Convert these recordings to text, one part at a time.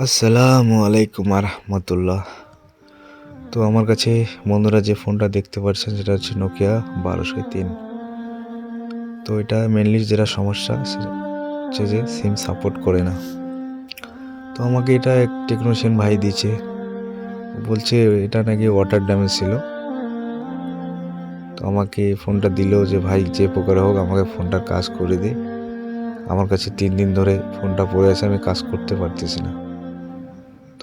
আসসালামু আলাইকুম রহমতুল্লাহ। তো আমার কাছে বন্ধুরা যে ফোনটা দেখতে পাচ্ছেন সেটা হচ্ছে নোকিয়া 1203। তো এটা মেনলি যেটা সমস্যা সেটা হচ্ছে যে সিম সাপোর্ট করে না। তো আমাকে এটা এক টেকনিশিয়ান ভাই দিয়েছে, বলছে এটা নাকি ওয়াটার ড্যামেজ ছিল। তো আমাকে ফোনটা দিল যে ভাই যে প্রকার হোক আমাকে ফোনটার কাজ করে দে। আমার কাছে 3 দিন ধরে ফোনটা পড়ে আছে, আমি কাজ করতে পারতেছি না।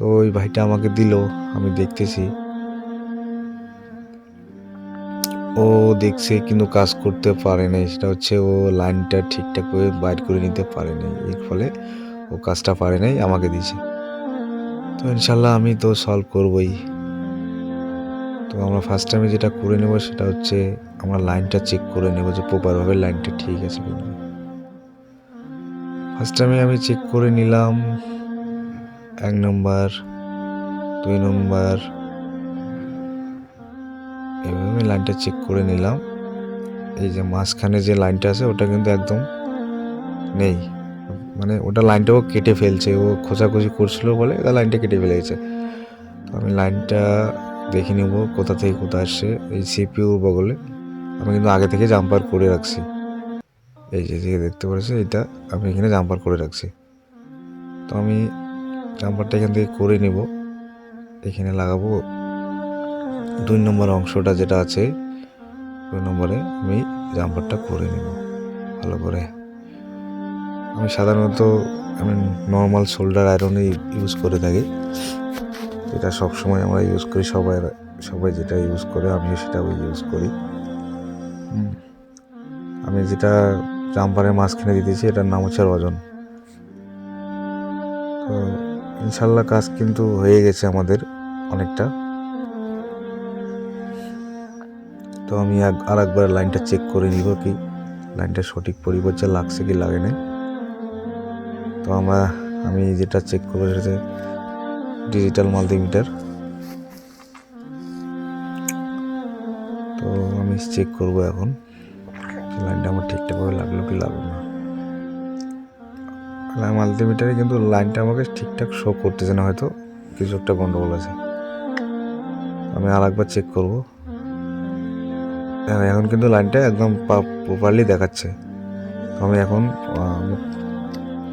তো ওই ভাইটা আমাকে দিল, আমি দেখতেছি ও দেখছে কিন্তু কাজ করতে পারে নাই। সেটা হচ্ছে ও লাইনটা ঠিকঠাক করে বাইর করে নিতে পারে নাই, এর ফলে ও কাজটা পারে নাই, আমাকে দিয়েছে। তো ইনশাল্লাহ আমি তো সলভ করবই। তো আমরা ফার্স্ট টাইমে যেটা করে নেব সেটা হচ্ছে আমরা লাইনটা চেক করে নেব যে প্রপারভাবে লাইনটা ঠিক আছে কিনা। ফার্স্ট টাইমে আমি চেক করে নিলাম 1 নম্বর 2 নম্বর, এভাবে লাইনটা চেক করে নিলাম। এই যে মাঝখানে যে লাইনটা আছে ওটা কিন্তু একদম নেই, মানে ওটা লাইনটাও কেটে ফেলছে, ও খোঁজাখুঁজি করছিল বলে লাইনটা কেটে ফেলেছে। তো আমি লাইনটা দেখে নেব কোথা থেকে কোথা আসছে। এই সিপিউর বগলে আমি কিন্তু আগে থেকে জাম্পার করে রাখছি, এই যে দেখতে পাচ্ছি এটা আমি এখানে জাম্পার করে রাখছি। তো আমি জাম্পারটা এখান থেকে করে নিব, এখানে লাগাবো 2 নম্বর অংশটা যেটা আছে 2 নম্বরে আমি জাম্পারটা করে নেব ভালো করে। আমি সাধারণত নর্মাল শোল্ডার আয়রনই ইউজ করে থাকি, এটা সবসময় আমরা ইউজ করি, সবাই যেটা ইউজ করে আমিও সেটা ইউজ করি। আমি যেটা জাম্পারের মাঝখানে দিতেছি এটার নাম হচ্ছে রজন। তো ইনশাল্লাহ কাজ কিন্তু হয়ে গেছে আমাদের অনেকটা। তো আমি আর একবার লাইনটা চেক করে নিব কি লাইনটা সঠিক পরিবর্তে লাগছে কি লাগে নাই। তো আমি যেটা চেক করবো সেটা ডিজিটাল মাল্টিমিটার। তো আমি চেক করব এখন লাইনটা আমার ঠিকঠাকভাবে লাগলো কি লাগলো না। মাল্টিমিটারে কিন্তু লাইনটা আমাকে ঠিকঠাক শো করতেছে না, হয়তো কিছু একটা গন্ডগোল আছে। আমি আর একবার চেক করব। এখন কিন্তু লাইনটা একদম প্রপারলি দেখাচ্ছে। তো আমি এখন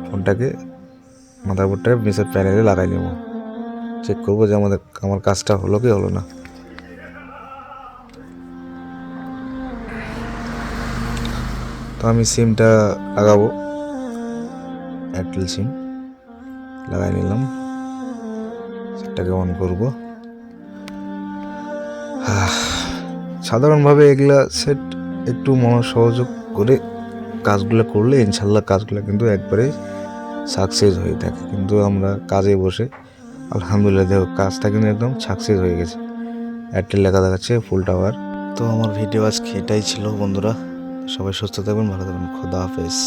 ফোনটাকে মাদারবোর্ডটাকে নিচের প্যানেলে লাগাই নেব, চেক করব যে আমার কাজটা হলো কি হলো না। তো আমি সিমটা লাগাবো, এয়ারটেল সিম লাগাই নিলাম, সেটাকে অন করব। সাধারণভাবে এগুলা সেট একটু মনোসহযোগ করে কাজগুলো করলে ইনশাল্লাহ কাজগুলো কিন্তু একবারে সাকসেস হয়ে থাকে। কিন্তু আমরা কাজে বসে আলহামদুলিল্লাহ দেখো কাজটা কিন্তু একদম সাকসেস হয়ে গেছে, এয়ারটেল লেখা দেখাচ্ছে ফুল টাওয়ার। তো আমার ভিডিও আজকে এটাই ছিল বন্ধুরা, সবাই সুস্থ থাকবেন, ভালো থাকবেন, খোদা হাফেজ।